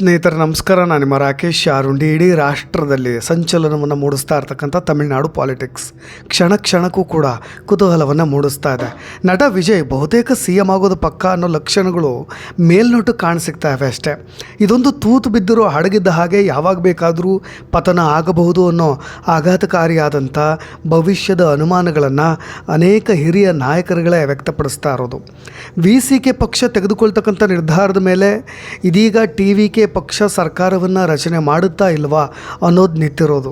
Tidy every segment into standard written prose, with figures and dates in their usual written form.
ಸ್ನೇಹಿತರೆ ನಮಸ್ಕಾರ. ನಾನು ನಿಮ್ಮ ರಾಕೇಶ್ ಅರುಂಡಿ. ಇಡೀ ರಾಷ್ಟ್ರದಲ್ಲಿ ಸಂಚಲನವನ್ನು ಮೂಡಿಸ್ತಾ ಇರ್ತಕ್ಕಂಥ ತಮಿಳುನಾಡು ಪಾಲಿಟಿಕ್ಸ್ ಕ್ಷಣ ಕ್ಷಣಕ್ಕೂ ಕೂಡ ಕುತೂಹಲವನ್ನು ಮೂಡಿಸ್ತಾ ಇದೆ. ನಟ ವಿಜಯ್ ಬಹುತೇಕ CM ಆಗೋದು ಪಕ್ಕ ಅನ್ನೋ ಲಕ್ಷಣಗಳು ಮೇಲ್ನೋಟಕ್ಕೆ ಕಾಣಿಸಿಕ್ತಾ ಇವೆ ಅಷ್ಟೇ. ಇದೊಂದು ತೂತು ಬಿದ್ದಿರೋ ಹಡಗಿದ್ದ ಹಾಗೆ ಯಾವಾಗ ಬೇಕಾದರೂ ಪತನ ಆಗಬಹುದು ಅನ್ನೋ ಆಘಾತಕಾರಿಯಾದಂಥ ಭವಿಷ್ಯದ ಅನುಮಾನಗಳನ್ನು ಅನೇಕ ಹಿರಿಯ ನಾಯಕರುಗಳೇ ವ್ಯಕ್ತಪಡಿಸ್ತಾ ಇರೋದು. VCK ಪಕ್ಷ ತೆಗೆದುಕೊಳ್ತಕ್ಕಂಥ ನಿರ್ಧಾರದ ಮೇಲೆ ಇದೀಗ TVK ಪಕ್ಷ ಸರ್ಕಾರವನ್ನು ರಚನೆ ಮಾಡುತ್ತಾ ಇಲ್ವಾ ಅನ್ನೋದು ನಿಂತಿರೋದು.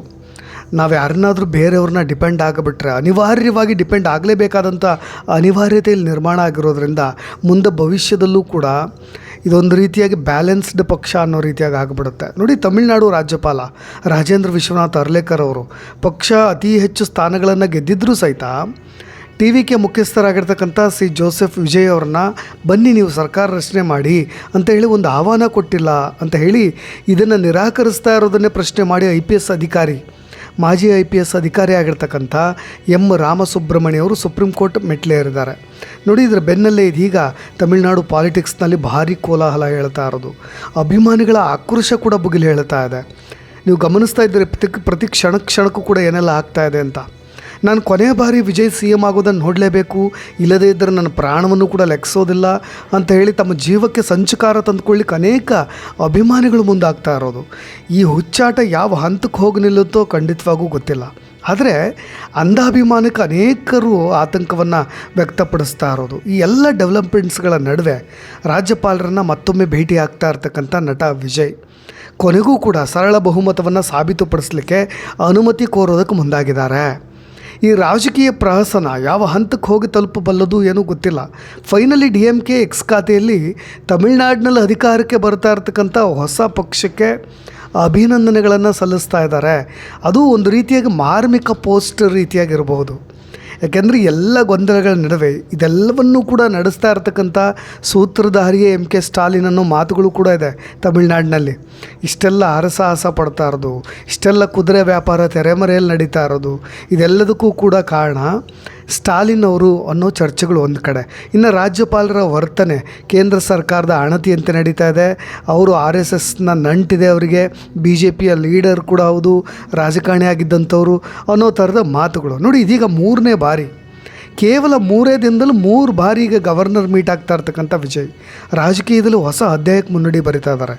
ನಾವು ಯಾರನ್ನಾದರೂ ಬೇರೆಯವ್ರನ್ನ ಡಿಪೆಂಡ್ ಆಗಿಬಿಟ್ರೆ ಅನಿವಾರ್ಯವಾಗಿ ಡಿಪೆಂಡ್ ಆಗಲೇಬೇಕಾದಂಥ ಅನಿವಾರ್ಯತೆಯಲ್ಲಿ ನಿರ್ಮಾಣ ಆಗಿರೋದ್ರಿಂದ ಮುಂದೆ ಭವಿಷ್ಯದಲ್ಲೂ ಕೂಡ ಇದೊಂದು ರೀತಿಯಾಗಿ ಬ್ಯಾಲೆನ್ಸ್ಡ್ ಪಕ್ಷ ಅನ್ನೋ ರೀತಿಯಾಗಿ ಆಗಿಬಿಡುತ್ತೆ. ನೋಡಿ, ತಮಿಳುನಾಡು ರಾಜ್ಯಪಾಲ ರಾಜೇಂದ್ರ ವಿಶ್ವನಾಥ್ ಅರ್ಲೇಕರ್ ಅವರು ಪಕ್ಷ ಅತಿ ಹೆಚ್ಚು ಸ್ಥಾನಗಳನ್ನು ಗೆದ್ದಿದ್ದರೂ ಸಹಿತ TVK ಮುಖ್ಯಸ್ಥರಾಗಿರ್ತಕ್ಕಂಥ ಸಿ ಜೋಸೆಫ್ ವಿಜಯ್ ಅವ್ರನ್ನ ಬನ್ನಿ ನೀವು ಸರ್ಕಾರ ರಚನೆ ಮಾಡಿ ಅಂತ ಹೇಳಿ ಒಂದು ಆಹ್ವಾನ ಕೊಟ್ಟಿಲ್ಲ ಅಂತ ಹೇಳಿ ಇದನ್ನು ನಿರಾಕರಿಸ್ತಾ ಇರೋದನ್ನೇ ಪ್ರಶ್ನೆ ಮಾಡಿ ಮಾಜಿ IPS ಅಧಿಕಾರಿ ಆಗಿರ್ತಕ್ಕಂಥ M ರಾಮಸುಬ್ರಹ್ಮಣ್ಯ ಅವರು ಸುಪ್ರೀಂ ಕೋರ್ಟ್ ಮೆಟ್ಲೇರಿದ್ದಾರೆ. ನೋಡಿ, ಇದರ ಬೆನ್ನಲ್ಲೇ ಇದೀಗ ತಮಿಳುನಾಡು ಪಾಲಿಟಿಕ್ಸ್ನಲ್ಲಿ ಭಾರಿ ಕೋಲಾಹಲ ಹೇಳ್ತಾ ಇರೋದು. ಅಭಿಮಾನಿಗಳ ಆಕ್ರೋಶ ಕೂಡ ಬುಗಿಲು ಹೇಳ್ತಾ ಇದೆ. ನೀವು ಗಮನಿಸ್ತಾ ಇದ್ದೀರಿ ಪ್ರತಿ ಕ್ಷಣಕ್ಕೂ ಕೂಡ ಏನೆಲ್ಲ ಆಗ್ತಾ ಇದೆ ಅಂತ. ನಾನು ಕೊನೆಯ ಬಾರಿ ವಿಜಯ್ CM ಆಗೋದನ್ನು ನೋಡಲೇಬೇಕು, ಇಲ್ಲದೇ ಇದ್ದರೆ ನನ್ನ ಪ್ರಾಣವನ್ನು ಕೂಡ ಲೆಕ್ಕಿಸೋದಿಲ್ಲ ಅಂತ ಹೇಳಿ ತಮ್ಮ ಜೀವಕ್ಕೆ ಸಂಚಕಾರ ತಂದುಕೊಳ್ಳಿಕ್ಕೆ ಅನೇಕ ಅಭಿಮಾನಿಗಳು ಮುಂದಾಗ್ತಾ ಇರೋದು. ಈ ಹುಚ್ಚಾಟ ಯಾವ ಹಂತಕ್ಕೆ ಹೋಗಿ ನಿಲ್ಲುತ್ತೋ ಖಂಡಿತವಾಗೂ ಗೊತ್ತಿಲ್ಲ. ಆದರೆ ಅಂಧಾಭಿಮಾನಕ್ಕೆ ಅನೇಕರು ಆತಂಕವನ್ನು ವ್ಯಕ್ತಪಡಿಸ್ತಾ ಇರೋದು. ಈ ಎಲ್ಲ ಡೆವಲಪ್ಮೆಂಟ್ಸ್ಗಳ ನಡುವೆ ರಾಜ್ಯಪಾಲರನ್ನು ಮತ್ತೊಮ್ಮೆ ಭೇಟಿ ಆಗ್ತಾ ಇರ್ತಕ್ಕಂಥ ನಟ ವಿಜಯ್ ಕೊನೆಗೂ ಕೂಡ ಸರಳ ಬಹುಮತವನ್ನು ಸಾಬೀತುಪಡಿಸಲಿಕ್ಕೆ ಅನುಮತಿ ಕೋರೋದಕ್ಕೆ ಮುಂದಾಗಿದ್ದಾರೆ. ಈ ರಾಜಕೀಯ ಪ್ರಹಸನ ಯಾವ ಹಂತಕ್ಕೆ ಹೋಗಿ ತಲುಪಬಲ್ಲದು ಏನೂ ಗೊತ್ತಿಲ್ಲ. ಫೈನಲಿ DMK ಎಕ್ಸ್ ಖಾತೆಯಲ್ಲಿ ತಮಿಳುನಾಡಿನಲ್ಲಿ ಅಧಿಕಾರಕ್ಕೆ ಬರ್ತಾ ಇರ್ತಕ್ಕಂಥ ಹೊಸ ಪಕ್ಷಕ್ಕೆ ಅಭಿನಂದನೆಗಳನ್ನು ಸಲ್ಲಿಸ್ತಾ ಇದ್ದಾರೆ. ಅದು ಒಂದು ರೀತಿಯಾಗಿ ಮಾರ್ಮಿಕ ಪೋಸ್ಟ್ ರೀತಿಯಾಗಿರಬಹುದು. ಯಾಕೆಂದರೆ ಎಲ್ಲ ಗೊಂದಲಗಳ ನಡುವೆ ಇದೆಲ್ಲವನ್ನೂ ಕೂಡ ನಡೆಸ್ತಾ ಇರ್ತಕ್ಕಂಥ ಸೂತ್ರಧಾರಿಯೇ MK ಸ್ಟಾಲಿನ್ ಅನ್ನೋ ಮಾತುಗಳು ಕೂಡ ಇದೆ ತಮಿಳುನಾಡಿನಲ್ಲಿ. ಇಷ್ಟೆಲ್ಲ ಹರಸಾಹಸ ಪಡ್ತಾ ಇರೋದು, ಇಷ್ಟೆಲ್ಲ ಕುದುರೆ ವ್ಯಾಪಾರ ತೆರೆಮರೆಯಲ್ಲಿ ನಡೀತಾ ಇರೋದು, ಇದೆಲ್ಲದಕ್ಕೂ ಕೂಡ ಕಾರಣ ಸ್ಟಾಲಿನ್ ಅವರು ಅನ್ನೋ ಚರ್ಚೆಗಳು ಒಂದು ಕಡೆ. ಇನ್ನು ರಾಜ್ಯಪಾಲರ ವರ್ತನೆ ಕೇಂದ್ರ ಸರ್ಕಾರದ ಅಣತಿಯಂತೆ ನಡೀತಾ ಇದೆ. ಅವರು RSSನ ನಂಟಿದೆ ಅವರಿಗೆ, BJPಯ ಲೀಡರ್ ಕೂಡ ಹೌದು, ರಾಜಕಾರಣಿ ಆಗಿದ್ದಂಥವ್ರು ಅನ್ನೋ ಥರದ ಮಾತುಗಳು. ನೋಡಿ, ಇದೀಗ 3ನೇ ಬಾರಿ, ಕೇವಲ 3 ದಿನದಲ್ಲಿ 3 ಬಾರಿ ಈಗ ಗವರ್ನರ್ ಮೀಟ್ ಆಗ್ತಾ ಇರ್ತಕ್ಕಂಥ ವಿಜಯ್ ರಾಜಕೀಯದಲ್ಲಿ ಹೊಸ ಅಧ್ಯಾಯಕ್ಕೆ ಮುನ್ನಡಿ ಬರಿತಾ ಇದ್ದಾರೆ.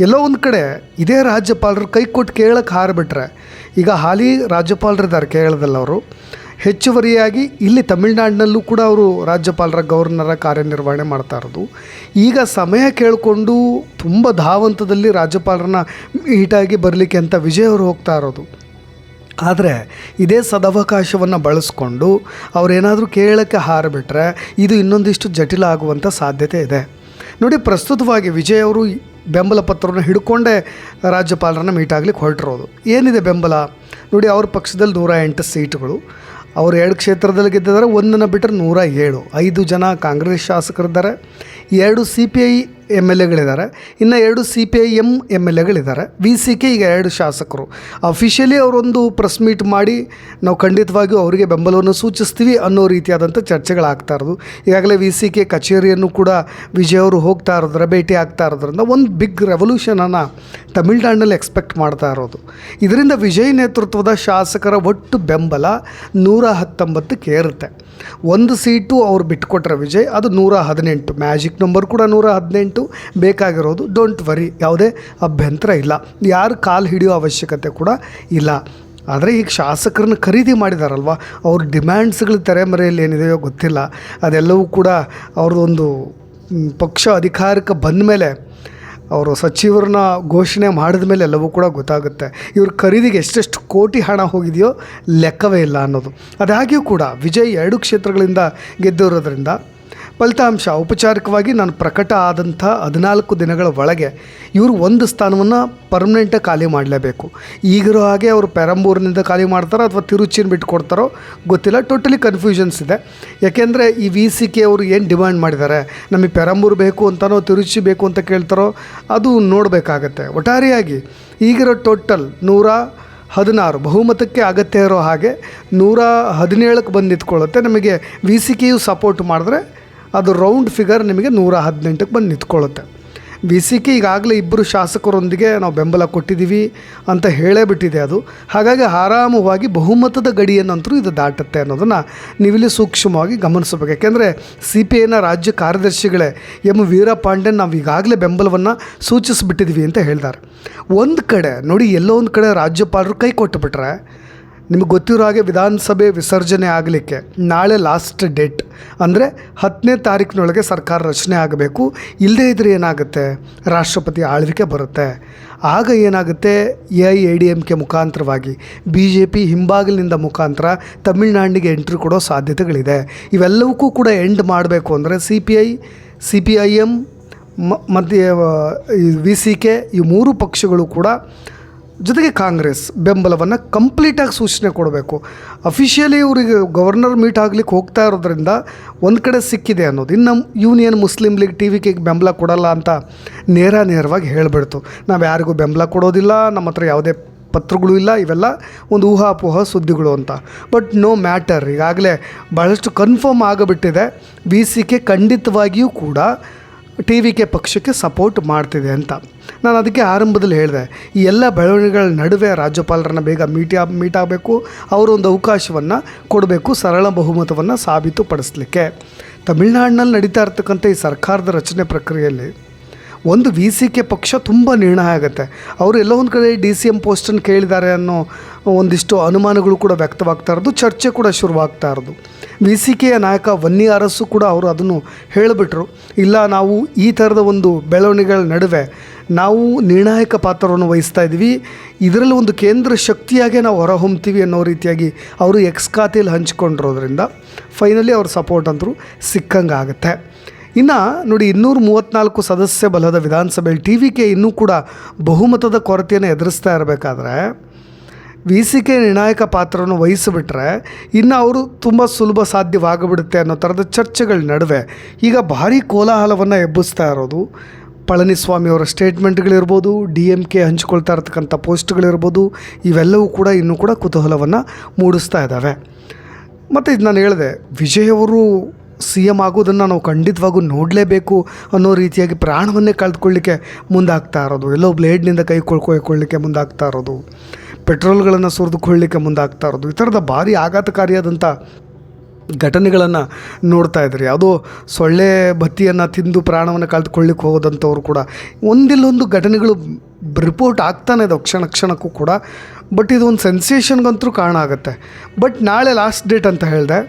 ಎಲ್ಲೋ ಒಂದು ಕಡೆ ಇದೇ ರಾಜ್ಯಪಾಲರು ಕೈ ಕೊಟ್ಟು ಕೇಳಕ್ಕೆ ಹಾರಿಬಿಟ್ರೆ, ಈಗ ಹಾಲಿ ರಾಜ್ಯಪಾಲರಿದ್ದಾರೆ ಕೇರಳದಲ್ಲಿ, ಅವರು ಹೆಚ್ಚುವರಿಯಾಗಿ ಇಲ್ಲಿ ತಮಿಳುನಾಡಿನಲ್ಲೂ ಕೂಡ ಅವರು ರಾಜ್ಯಪಾಲರ ಗವರ್ನರ ಕಾರ್ಯನಿರ್ವಹಣೆ ಮಾಡ್ತಾ ಇರೋದು. ಈಗ ಸಮಯ ಕೇಳಿಕೊಂಡು ತುಂಬ ಧಾವಂತದಲ್ಲಿ ರಾಜ್ಯಪಾಲರನ್ನ ಮೀಟಾಗಿ ಬರಲಿಕ್ಕೆ ಅಂತ ವಿಜಯ್ ಅವರು ಹೋಗ್ತಾ ಇರೋದು. ಆದರೆ ಇದೇ ಸದವಕಾಶವನ್ನು ಬಳಸ್ಕೊಂಡು ಅವರೇನಾದರೂ ಕೇಳಕ್ಕೆ ಹಾರಿಬಿಟ್ರೆ ಇದು ಇನ್ನೊಂದಿಷ್ಟು ಜಟಿಲ ಆಗುವಂಥ ಸಾಧ್ಯತೆ ಇದೆ. ನೋಡಿ, ಪ್ರಸ್ತುತವಾಗಿ ವಿಜಯ್ ಅವರು ಬೆಂಬಲ ಪತ್ರವನ್ನು ಹಿಡ್ಕೊಂಡೇ ರಾಜ್ಯಪಾಲರನ್ನ ಮೀಟಾಗ್ಲಿಕ್ಕೆ ಹೊರಟಿರೋದು. ಏನಿದೆ ಬೆಂಬಲ ನೋಡಿ, ಅವ್ರ ಪಕ್ಷದಲ್ಲಿ 108 ಸೀಟುಗಳು, ಅವರು 2 ಕ್ಷೇತ್ರದಲ್ಲಿ ಗೆದ್ದಿದ್ದಾರೆ, ಒಂದನ್ನು ಬಿಟ್ಟರೆ 107. 5 ಜನ ಕಾಂಗ್ರೆಸ್ ಶಾಸಕರಿದ್ದಾರೆ, 2 CPI MLAಗಳಿದ್ದಾರೆ, ಇನ್ನು 2 CPIM MLAಗಳಿದ್ದಾರೆ. VCK ಈಗ 2 ಶಾಸಕರು. ಅಫಿಷಿಯಲಿ ಅವರೊಂದು ಪ್ರೆಸ್ ಮೀಟ್ ಮಾಡಿ ನಾವು ಖಂಡಿತವಾಗಿಯೂ ಅವರಿಗೆ ಬೆಂಬಲವನ್ನು ಸೂಚಿಸ್ತೀವಿ ಅನ್ನೋ ರೀತಿಯಾದಂಥ ಚರ್ಚೆಗಳಾಗ್ತಾ ಇರೋದು. ಈಗಾಗಲೇ VCK ಕಚೇರಿಯನ್ನು ಕೂಡ ವಿಜಯ್ ಅವರು ಹೋಗ್ತಾ ಇರೋದ್ರ, ಭೇಟಿ ಆಗ್ತಾ ಇರೋದ್ರಿಂದ ಒಂದು ಬಿಗ್ ರೆವಲ್ಯೂಷನನ್ನು ತಮಿಳುನಾಡಿನಲ್ಲಿ ಎಕ್ಸ್ಪೆಕ್ಟ್ ಮಾಡ್ತಾ ಇರೋದು. ಇದರಿಂದ ವಿಜಯ್ ನೇತೃತ್ವದ ಶಾಸಕರ ಒಟ್ಟು ಬೆಂಬಲ 119ಕ್ಕೆ ಏರುತ್ತೆ. 1 ಸೀಟು ಅವ್ರು ಬಿಟ್ಟುಕೊಟ್ರೆ ವಿಜಯ್, ಅದು 118. ಮ್ಯಾಜಿಕ್ ನಂಬರ್ ಕೂಡ 118 ಬೇಕಾಗಿರೋದು. ಡೋಂಟ್ ವರಿ, ಯಾವುದೇ ಅಭ್ಯಂತರ ಇಲ್ಲ, ಯಾರು ಕಾಲು ಹಿಡಿಯೋ ಅವಶ್ಯಕತೆ ಕೂಡ ಇಲ್ಲ. ಆದರೆ ಈಗ ಶಾಸಕರನ್ನ ಖರೀದಿ ಮಾಡಿದಾರಲ್ವ, ಅವ್ರ ಡಿಮ್ಯಾಂಡ್ಸ್ಗಳು ತೆರೆಮರೆಯಲ್ಲಿ ಏನಿದೆಯೋ ಗೊತ್ತಿಲ್ಲ. ಅದೆಲ್ಲವೂ ಕೂಡ ಅವ್ರದ್ದೊಂದು ಪಕ್ಷ ಅಧಿಕಾರಕ್ಕೆ ಬಂದ ಮೇಲೆ, ಅವರು ಸಚಿವರನ್ನ ಘೋಷಣೆ ಮಾಡಿದ ಮೇಲೆ ಎಲ್ಲವೂ ಕೂಡ ಗೊತ್ತಾಗುತ್ತೆ. ಇವ್ರ ಖರೀದಿಗೆ ಎಷ್ಟೆಷ್ಟು ಕೋಟಿ ಹಣ ಹೋಗಿದೆಯೋ ಲೆಕ್ಕವೇ ಇಲ್ಲ ಅನ್ನೋದು. ಅದಾಗಿಯೂ ಕೂಡ ವಿಜಯ್ 2 ಕ್ಷೇತ್ರಗಳಿಂದ ಗೆದ್ದಿರೋದ್ರಿಂದ ಫಲಿತಾಂಶ ಔಪಚಾರಿಕವಾಗಿ ನಾನು ಪ್ರಕಟ ಆದಂಥ 14 ದಿನಗಳ ಒಳಗೆ ಇವರು 1 ಸ್ಥಾನವನ್ನು ಪರ್ಮನೆಂಟಾಗಿ ಖಾಲಿ ಮಾಡಲೇಬೇಕು. ಈಗಿರೋ ಹಾಗೆ ಅವರು ಪೆರಂಬೂರಿನಿಂದ ಖಾಲಿ ಮಾಡ್ತಾರೋ ಅಥವಾ ತಿರುಚಿನ ಬಿಟ್ಕೊಡ್ತಾರೋ ಗೊತ್ತಿಲ್ಲ. ಟೋಟಲಿ ಕನ್ಫ್ಯೂಷನ್ಸ್ ಇದೆ. ಯಾಕೆಂದರೆ ಈ VCK ಅವರು ಏನು ಡಿಮ್ಯಾಂಡ್ ಮಾಡಿದ್ದಾರೆ, ನಮಗೆ ಪೆರಂಬೂರು ಬೇಕು ಅಂತನೋ ತಿರುಚಿ ಬೇಕು ಅಂತ ಕೇಳ್ತಾರೋ ಅದು ನೋಡಬೇಕಾಗತ್ತೆ. ಒಟ್ಟಾರೆಯಾಗಿ ಈಗಿರೋ ಟೋಟಲ್ 116 ಬಹುಮತಕ್ಕೆ ಅಗತ್ಯ ಇರೋ ಹಾಗೆ 117ಕ್ಕೆ ಬಂದು ನಿಂತ್ಕೊಳ್ಳುತ್ತೆ. ನಮಗೆ VCKಯು ಸಪೋರ್ಟ್ ಮಾಡಿದ್ರೆ ಅದು ರೌಂಡ್ ಫಿಗರ್ ನಿಮಗೆ 118ಕ್ಕೆ ಬಂದು ನಿಂತ್ಕೊಳ್ಳುತ್ತೆ. VCK ಈಗಾಗಲೇ ಇಬ್ಬರು ಶಾಸಕರೊಂದಿಗೆ ನಾವು ಬೆಂಬಲ ಕೊಟ್ಟಿದ್ದೀವಿ ಅಂತ ಹೇಳೇ ಬಿಟ್ಟಿದೆ ಅದು. ಹಾಗಾಗಿ ಆರಾಮವಾಗಿ ಬಹುಮತದ ಗಡಿಯನ್ನಂತರೂ ಇದು ದಾಟುತ್ತೆ ಅನ್ನೋದನ್ನು ನೀವಿಲ್ಲಿ ಸೂಕ್ಷ್ಮವಾಗಿ ಗಮನಿಸಬೇಕು. ಯಾಕೆಂದರೆ CPIನ ರಾಜ್ಯ ಕಾರ್ಯದರ್ಶಿಗಳೇ ಎಂ ವೀರಪಾಂಡ್ಯನ್ ನಾವು ಈಗಾಗಲೇ ಬೆಂಬಲವನ್ನು ಸೂಚಿಸಿಬಿಟ್ಟಿದ್ವಿ ಅಂತ ಹೇಳ್ತಾರೆ. ಒಂದು ಕಡೆ ನೋಡಿ, ಎಲ್ಲೋ ಒಂದು ಕಡೆ ರಾಜ್ಯಪಾಲರು ಕೈ ಕೊಟ್ಟುಬಿಟ್ರೆ, ನಿಮಗೆ ಗೊತ್ತಿರೋ ಹಾಗೆ ವಿಧಾನಸಭೆ ವಿಸರ್ಜನೆ ಆಗಲಿಕ್ಕೆ ನಾಳೆ ಲಾಸ್ಟ್ ಡೇಟ್, ಅಂದರೆ 10ನೇ ತಾರೀಕಿನೊಳಗೆ ಸರ್ಕಾರ ರಚನೆ ಆಗಬೇಕು. ಇಲ್ಲದೇ ಇದ್ದರೆ ಏನಾಗುತ್ತೆ, ರಾಷ್ಟ್ರಪತಿ ಆಳ್ವಿಕೆ ಬರುತ್ತೆ. ಆಗ ಏನಾಗುತ್ತೆ, AIADMK ಮುಖಾಂತರವಾಗಿ BJP ಹಿಂಬಾಗಿಲಿನಿಂದ ಮುಖಾಂತರ ತಮಿಳುನಾಡಿಗೆ ಎಂಟ್ರಿ ಕೊಡೋ ಸಾಧ್ಯತೆಗಳಿದೆ. ಇವೆಲ್ಲವಕ್ಕೂ ಕೂಡ ಎಂಡ್ ಮಾಡಬೇಕು ಅಂದರೆ CPIM ಮತ್ತು VCK ಈ ಮೂರು ಪಕ್ಷಗಳು ಕೂಡ, ಜೊತೆಗೆ ಕಾಂಗ್ರೆಸ್ ಬೆಂಬಲವನ್ನು ಕಂಪ್ಲೀಟಾಗಿ ಸೂಚನೆ ಕೊಡಬೇಕು. ಅಫಿಷಿಯಲಿ ಇವರಿಗೆ ಗವರ್ನರ್ ಮೀಟ್ ಆಗಲಿಕ್ಕೆ ಹೋಗ್ತಾ ಇರೋದ್ರಿಂದ ಒಂದು ಕಡೆ ಸಿಕ್ಕಿದೆ ಅನ್ನೋದು. ಇನ್ನು ಯೂನಿಯನ್ ಮುಸ್ಲಿಂ ಲೀಗ್ TVKಗೆ ಬೆಂಬಲ ಕೊಡಲ್ಲ ಅಂತ ನೇರವಾಗಿ ಹೇಳಿಬಿಡ್ತು. ನಾವು ಯಾರಿಗೂ ಬೆಂಬಲ ಕೊಡೋದಿಲ್ಲ, ನಮ್ಮ ಹತ್ರ ಯಾವುದೇ ಪತ್ರಗಳು ಇಲ್ಲ, ಇವೆಲ್ಲ ಒಂದು ಊಹಾಪೋಹ ಸುದ್ದಿಗಳು ಅಂತ. ಬಟ್ ನೋ ಮ್ಯಾಟರ್, ಈಗಾಗಲೇ ಭಾಳಷ್ಟು ಕನ್ಫರ್ಮ್ ಆಗಿಬಿಟ್ಟಿದೆ. VCK ಖಂಡಿತವಾಗಿಯೂ ಕೂಡ TVK ಪಕ್ಷಕ್ಕೆ ಸಪೋರ್ಟ್ ಮಾಡ್ತಿದೆ ಅಂತ. ನಾನು ಅದಕ್ಕೆ ಆರಂಭದಲ್ಲಿ ಹೇಳಿದೆ, ಈ ಎಲ್ಲ ಬೆಳವಣಿಗೆಗಳ ನಡುವೆ ರಾಜ್ಯಪಾಲರನ್ನು ಬೇಗ ಮೀಟ್ ಆಗಬೇಕು, ಅವರೊಂದು ಅವಕಾಶವನ್ನು ಕೊಡಬೇಕು ಸರಳ ಬಹುಮತವನ್ನು ಸಾಬೀತುಪಡಿಸಲಿಕ್ಕೆ. ತಮಿಳುನಾಡಿನಲ್ಲಿ ನಡೀತಾ ಇರ್ತಕ್ಕಂಥ ಈ ಸರ್ಕಾರದ ರಚನೆ ಪ್ರಕ್ರಿಯೆಯಲ್ಲಿ ಒಂದು VCK ಪಕ್ಷ ತುಂಬ ನಿರ್ಣಯ ಆಗುತ್ತೆ. ಅವರು ಎಲ್ಲೋ ಒಂದು ಕಡೆ DCM ಪೋಸ್ಟನ್ನು ಕೇಳಿದ್ದಾರೆ ಅನ್ನೋ ಒಂದಿಷ್ಟು ಅನುಮಾನಗಳು ಕೂಡ ವ್ಯಕ್ತವಾಗ್ತಾ ಇರೋದು, ಚರ್ಚೆ ಕೂಡ ಶುರುವಾಗ್ತಾ ಇರೋದು. VCKಯ ನಾಯಕ ವನ್ನಿ ಅರಸು ಕೂಡ ಅವರು ಅದನ್ನು ಹೇಳಿಬಿಟ್ರು, ಇಲ್ಲ ನಾವು ಈ ಥರದ ಒಂದು ಬೆಳವಣಿಗೆಗಳ ನಡುವೆ ನಾವು ನಿರ್ಣಾಯಕ ಪಾತ್ರವನ್ನು ವಹಿಸ್ತಾ ಇದ್ದೀವಿ, ಇದರಲ್ಲಿ ಒಂದು ಕೇಂದ್ರ ಶಕ್ತಿಯಾಗೆ ನಾವು ಹೊರಹೊಮ್ತೀವಿ ಅನ್ನೋ ರೀತಿಯಾಗಿ ಅವರು ಎಕ್ಸ್ ಖಾತೆಯಲ್ಲಿ ಹಂಚ್ಕೊಂಡಿರೋದ್ರಿಂದ ಫೈನಲಿ ಅವ್ರ ಸಪೋರ್ಟ್ ಅಂತರೂ ಸಿಕ್ಕಂಗೆ ಆಗುತ್ತೆ. ಇನ್ನು ನೋಡಿ, 234 ಸದಸ್ಯ ಬಲದ ವಿಧಾನಸಭೆಯಲ್ಲಿ TVK ಇನ್ನೂ ಕೂಡ ಬಹುಮತದ ಕೊರತೆಯನ್ನು ಎದುರಿಸ್ತಾ ಇರಬೇಕಾದ್ರೆ VCK ನಿರ್ಣಾಯಕ ಪಾತ್ರವನ್ನು ವಹಿಸಿಬಿಟ್ರೆ ಇನ್ನು ಅವರು ತುಂಬ ಸುಲಭ ಸಾಧ್ಯವಾಗಿಬಿಡುತ್ತೆ ಅನ್ನೋ ಥರದ ಚರ್ಚೆಗಳ ನಡುವೆ ಈಗ ಭಾರೀ ಕೋಲಾಹಲವನ್ನು ಎಬ್ಬಿಸ್ತಾ ಇರೋದು ಪಳನಿಸ್ವಾಮಿಯವರ ಸ್ಟೇಟ್ಮೆಂಟ್ಗಳಿರ್ಬೋದು, DMK ಹಂಚ್ಕೊಳ್ತಾ ಇರ್ತಕ್ಕಂಥ ಪೋಸ್ಟ್ಗಳಿರ್ಬೋದು, ಇವೆಲ್ಲವೂ ಕೂಡ ಇನ್ನೂ ಕೂಡ ಕುತೂಹಲವನ್ನು ಮೂಡಿಸ್ತಾ ಇದ್ದಾವೆ. ಮತ್ತು ಇದು ನಾನು ಹೇಳಿದೆ, ವಿಜಯ್ ಅವರು CM ಆಗೋದನ್ನು ನಾವು ಖಂಡಿತವಾಗೂ ನೋಡಲೇಬೇಕು ಅನ್ನೋ ರೀತಿಯಾಗಿ ಪ್ರಾಣವನ್ನೇ ಕಳೆದುಕೊಳ್ಳಿಕ್ಕೆ ಮುಂದಾಗ್ತಾ ಇರೋದು, ಎಲ್ಲೋ ಬ್ಲೇಡ್ನಿಂದ ಕೈ ಕೊಳ್ಕೊಳ್ಳಿಕ್ಕೆ ಮುಂದಾಗ್ತಾ ಇರೋದು, ಪೆಟ್ರೋಲ್ಗಳನ್ನು ಸುರಿದುಕೊಳ್ಳಿಕ್ಕೆ ಮುಂದಾಗ್ತಾ ಇರೋದು, ಈ ಥರದ ಭಾರಿ ಆಘಾತಕಾರಿಯಾದಂಥ ಘಟನೆಗಳನ್ನು ನೋಡ್ತಾ ಇದ್ರಿ. ಯಾವುದೋ ಸೊಳ್ಳೆ ಬತ್ತಿಯನ್ನು ತಿಂದು ಪ್ರಾಣವನ್ನು ಕಳೆದುಕೊಳ್ಳಿಕ್ಕೆ ಹೋಗೋದಂಥವ್ರು ಕೂಡ ಒಂದಿಲ್ಲೊಂದು ಘಟನೆಗಳು ರಿಪೋರ್ಟ್ ಆಗ್ತಾನೆ ಇದಾವೆ ಕ್ಷಣಕ್ಕೂ ಕೂಡ. ಬಟ್ ಇದು ಒಂದು ಸೆನ್ಸೇಷನ್ಗಂತೂ ಕಾರಣ ಆಗುತ್ತೆ. ಬಟ್ ನಾಳೆ ಲಾಸ್ಟ್ ಡೇಟ್ ಅಂತ ಹೇಳಿದೆ.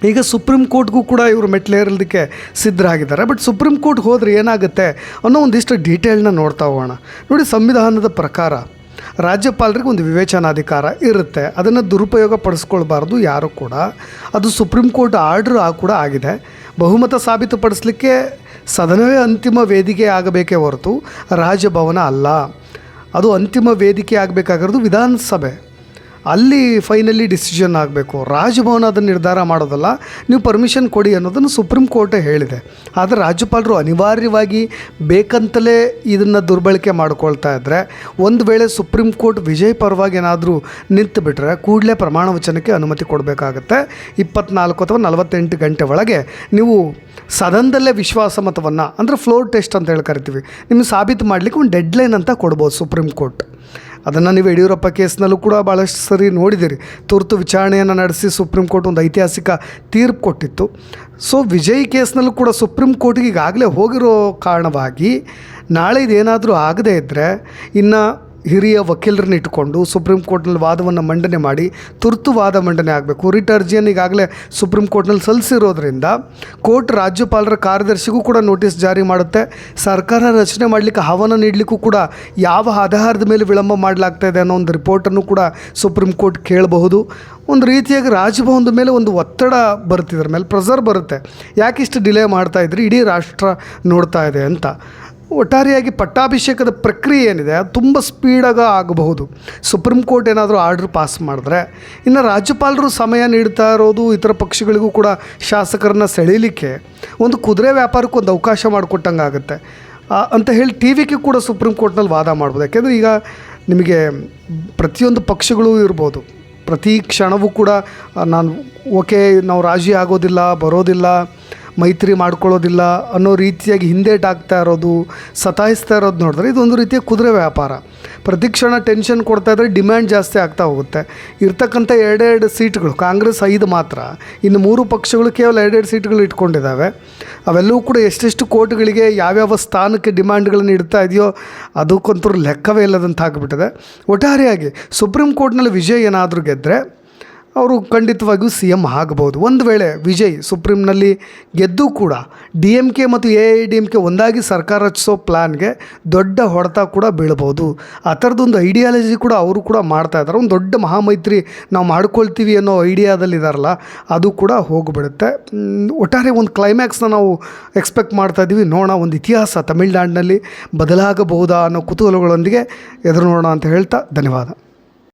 ಈಗ ಸುಪ್ರೀಂ ಕೋರ್ಟ್ಗೂ ಕೂಡ ಇವರು ಮೆಟ್ಲೇರಲಿಕ್ಕೆ ಸಿದ್ಧರಾಗಿದ್ದಾರೆ. ಬಟ್ ಸುಪ್ರೀಂ ಕೋರ್ಟ್ ಹೋದರೆ ಏನಾಗುತ್ತೆ ಅನ್ನೋ ಒಂದಿಷ್ಟು ಡೀಟೇಲ್ನ ನೋಡ್ತಾ ಹೋಗೋಣ. ನೋಡಿ, ಸಂವಿಧಾನದ ಪ್ರಕಾರ ರಾಜ್ಯಪಾಲರಿಗೆ ಒಂದು ವಿವೇಚನಾಧಿಕಾರ ಇರುತ್ತೆ, ಅದನ್ನು ದುರುಪಯೋಗ ಪಡಿಸ್ಕೊಳ್ಬಾರ್ದು ಯಾರು ಕೂಡ. ಅದು ಸುಪ್ರೀಂ ಕೋರ್ಟ್ ಆರ್ಡ್ರ್ ಕೂಡ ಆಗಿದೆ. ಬಹುಮತ ಸಾಬೀತುಪಡಿಸಲಿಕ್ಕೆ ಸದನವೇ ಅಂತಿಮ ವೇದಿಕೆ ಆಗಬೇಕೇ ಹೊರತು ರಾಜಭವನ ಅಲ್ಲ. ಅದು ಅಂತಿಮ ವೇದಿಕೆ ಆಗಬೇಕಾಗಿರೋದು ವಿಧಾನಸಭೆ, ಅಲ್ಲಿ ಫೈನಲಿ ಡಿಸಿಷನ್ ಆಗಬೇಕು. ರಾಜಭವನ ಅದನ್ನು ನಿರ್ಧಾರ ಮಾಡೋದಲ್ಲ. ನೀವು ಪರ್ಮಿಷನ್ ಕೊಡಿ ಅನ್ನೋದನ್ನು ಸುಪ್ರೀಂ ಕೋರ್ಟೇ ಹೇಳಿದೆ. ಆದರೆ ರಾಜ್ಯಪಾಲರು ಅನಿವಾರ್ಯವಾಗಿ ಬೇಕಂತಲೇ ಇದನ್ನು ದುರ್ಬಳಕೆ ಮಾಡ್ಕೊಳ್ತಾ ಇದ್ದರೆ, ಒಂದು ವೇಳೆ ಸುಪ್ರೀಂ ಕೋರ್ಟ್ ವಿಜಯ್ ಪರವಾಗಿ ಏನಾದರೂ ನಿಂತು ಬಿಟ್ಟರೆ ಕೂಡಲೇ ಪ್ರಮಾಣ ವಚನಕ್ಕೆ ಅನುಮತಿ ಕೊಡಬೇಕಾಗತ್ತೆ. 24 ಅಥವಾ 48 ಗಂಟೆ ಒಳಗೆ ನೀವು ಸದನದಲ್ಲೇ ವಿಶ್ವಾಸ ಮತವನ್ನು, ಅಂದರೆ ಫ್ಲೋರ್ ಟೆಸ್ಟ್ ಅಂತ ಹೇಳಿ ಕರಿತೀವಿ, ನಿಮಗೆ ಸಾಬೀತು ಮಾಡಲಿಕ್ಕೆ ಒಂದು ಡೆಡ್ಲೈನ್ ಅಂತ ಕೊಡ್ಬೋದು ಸುಪ್ರೀಂ ಕೋರ್ಟ್. ಅದನ್ನು ನೀವು ಯಡಿಯೂರಪ್ಪ ಕೇಸ್ನಲ್ಲೂ ಕೂಡ ಭಾಳಷ್ಟು ಸರಿ ನೋಡಿದ್ದೀರಿ. ತುರ್ತು ವಿಚಾರಣೆಯನ್ನು ನಡೆಸಿ ಸುಪ್ರೀಂ ಕೋರ್ಟ್ ಒಂದು ಐತಿಹಾಸಿಕ ತೀರ್ಪು ಕೊಟ್ಟಿತ್ತು. ಸೊ ವಿಜಯ್ ಕೇಸ್ನಲ್ಲೂ ಕೂಡ ಸುಪ್ರೀಂ ಕೋರ್ಟಿಗೆ ಈಗಾಗಲೇ ಹೋಗಿರೋ ಕಾರಣವಾಗಿ ನಾಳೆ ಇದೇನಾದರೂ ಆಗದೇ ಇದ್ದರೆ ಇನ್ನು ಹಿರಿಯ ವಕೀಲರನ್ನ ಇಟ್ಟುಕೊಂಡು ಸುಪ್ರೀಂ ಕೋರ್ಟ್ನಲ್ಲಿ ವಾದವನ್ನು ಮಂಡನೆ ಮಾಡಿ ತುರ್ತು ವಾದ ಮಂಡನೆ ಆಗಬೇಕು. ರಿಟ್ ಅರ್ಜಿಯನ್ನು ಈಗಾಗಲೇ ಸುಪ್ರೀಂ ಕೋರ್ಟ್ನಲ್ಲಿ ಸಲ್ಲಿಸಿರೋದ್ರಿಂದ ಕೋರ್ಟ್ ರಾಜ್ಯಪಾಲರ ಕಾರ್ಯದರ್ಶಿಗೂ ಕೂಡ ನೋಟಿಸ್ ಜಾರಿ ಮಾಡುತ್ತೆ. ಸರ್ಕಾರ ರಚನೆ ಮಾಡಲಿಕ್ಕೆ ಆಹ್ವಾನ ನೀಡಲಿಕ್ಕೂ ಕೂಡ ಯಾವ ಆಧಾರದ ಮೇಲೆ ವಿಳಂಬ ಮಾಡಲಾಗ್ತಾ ಇದೆ ಅನ್ನೋ ಒಂದು ರಿಪೋರ್ಟನ್ನು ಕೂಡ ಸುಪ್ರೀಂ ಕೋರ್ಟ್ ಕೇಳಬಹುದು. ಒಂದು ರೀತಿಯಾಗಿ ರಾಜಭವನದ ಮೇಲೆ ಒಂದು ಒತ್ತಡ ಬರುತ್ತೆ, ಇದರ ಮೇಲೆ ಪ್ರೆಸರ್ ಬರುತ್ತೆ. ಯಾಕಿಷ್ಟು ಡಿಲೇ ಮಾಡ್ತಾಯಿದ್ರಿ, ಇಡೀ ರಾಷ್ಟ್ರ ನೋಡ್ತಾ ಇದೆ ಅಂತ. ಒಟ್ಟಾರೆಯಾಗಿ ಪಟ್ಟಾಭಿಷೇಕದ ಪ್ರಕ್ರಿಯೆ ಏನಿದೆ ಅದು ತುಂಬ ಸ್ಪೀಡಾಗಿ ಆಗಬಹುದು ಸುಪ್ರೀಂ ಕೋರ್ಟ್ ಏನಾದರೂ ಆರ್ಡ್ರ್ ಪಾಸ್ ಮಾಡಿದ್ರೆ. ಇನ್ನು ರಾಜ್ಯಪಾಲರು ಸಮಯ ನೀಡ್ತಾ ಇರೋದು ಇತರ ಪಕ್ಷಗಳಿಗೂ ಕೂಡ ಶಾಸಕರನ್ನು ಸೆಳೀಲಿಕ್ಕೆ ಒಂದು ಕುದುರೆ ವ್ಯಾಪಾರಕ್ಕೆ ಒಂದು ಅವಕಾಶ ಮಾಡಿಕೊಟ್ಟಂಗೆ ಆಗುತ್ತೆ ಅಂತ ಹೇಳಿ TVK ಕೂಡ ಸುಪ್ರೀಂ ಕೋರ್ಟ್ನಲ್ಲಿ ವಾದ ಮಾಡ್ಬೋದು. ಯಾಕೆಂದರೆ ಈಗ ನಿಮಗೆ ಪ್ರತಿಯೊಂದು ಪಕ್ಷಗಳು ಇರ್ಬೋದು, ಪ್ರತಿ ಕ್ಷಣವೂ ಕೂಡ ನಾವು ರಾಜಿ ಆಗೋದಿಲ್ಲ, ಬರೋದಿಲ್ಲ, ಮೈತ್ರಿ ಮಾಡ್ಕೊಳ್ಳೋದಿಲ್ಲ ಅನ್ನೋ ರೀತಿಯಾಗಿ ಹಿಂದೇಟಾಗ್ತಾ ಇರೋದು, ಸತಾಯಿಸ್ತಾ ಇರೋದು ನೋಡಿದ್ರೆ ಇದೊಂದು ರೀತಿಯ ಕುದುರೆ ವ್ಯಾಪಾರ. ಪ್ರತಿಕ್ಷಣ ಟೆನ್ಷನ್ ಕೊಡ್ತಾ ಇದ್ದರೆ ಡಿಮ್ಯಾಂಡ್ ಜಾಸ್ತಿ ಆಗ್ತಾ ಹೋಗುತ್ತೆ. ಇರ್ತಕ್ಕಂಥ 2 ಸೀಟ್ಗಳು, ಕಾಂಗ್ರೆಸ್ 5 ಮಾತ್ರ, ಇನ್ನು 3 ಪಕ್ಷಗಳು ಕೇವಲ 2 ಸೀಟ್ಗಳು ಇಟ್ಕೊಂಡಿದ್ದಾವೆ. ಅವೆಲ್ಲವೂ ಕೂಡ ಎಷ್ಟೆಷ್ಟು ಕೋಟಿಗಳಿಗೆ ಯಾವ್ಯಾವ ಸ್ಥಾನಕ್ಕೆ ಡಿಮ್ಯಾಂಡ್ಗಳನ್ನು ಇಡ್ತಾ ಇದೆಯೋ ಅದಕ್ಕಂತೂ ಲೆಕ್ಕವೇ ಇಲ್ಲದಂತ ಆಗಿಬಿಟ್ಟಿದೆ. ಒಟ್ಟಾರೆಯಾಗಿ ಸುಪ್ರೀಂ ಕೋರ್ಟ್ನಲ್ಲಿ ವಿಜಯ್ ಏನಾದರೂ ಗೆದ್ದರೆ ಅವರು ಖಂಡಿತವಾಗಿಯೂ ಸಿ ಎಮ್ ಆಗಬಹುದು. ಒಂದು ವೇಳೆ ವಿಜಯ್ ಸುಪ್ರೀಂನಲ್ಲಿ ಗೆದ್ದು ಕೂಡ DMK ಮತ್ತು AIADMK ಒಂದಾಗಿ ಸರ್ಕಾರ ರಚಿಸೋ ಪ್ಲ್ಯಾನ್ಗೆ ದೊಡ್ಡ ಹೊಡೆತ ಕೂಡ ಬೀಳ್ಬೋದು. ಆ ಥರದೊಂದು ಐಡಿಯಾಲಜಿ ಕೂಡ ಅವರು ಕೂಡ ಮಾಡ್ತಾ ಇದ್ದಾರೆ. ಒಂದು ದೊಡ್ಡ ಮಹಾಮೈತ್ರಿ ನಾವು ಮಾಡ್ಕೊಳ್ತೀವಿ ಅನ್ನೋ ಐಡಿಯಾದಲ್ಲಿದ್ದಾರಲ್ಲ, ಅದು ಕೂಡ ಹೋಗಿಬಿಡುತ್ತೆ. ಒಟ್ಟಾರೆ ಒಂದು ಕ್ಲೈಮ್ಯಾಕ್ಸ್ನ ನಾವು ಎಕ್ಸ್ಪೆಕ್ಟ್ ಮಾಡ್ತಾ ಇದ್ದೀವಿ. ನೋಡೋಣ, ಒಂದು ಇತಿಹಾಸ ತಮಿಳ್ನಾಡಿನಲ್ಲಿ ಬದಲಾಗಬಹುದಾ ಅನ್ನೋ ಕುತೂಹಲಗಳೊಂದಿಗೆ ಎದುರು ನೋಡೋಣ ಅಂತ ಹೇಳ್ತಾ ಧನ್ಯವಾದ.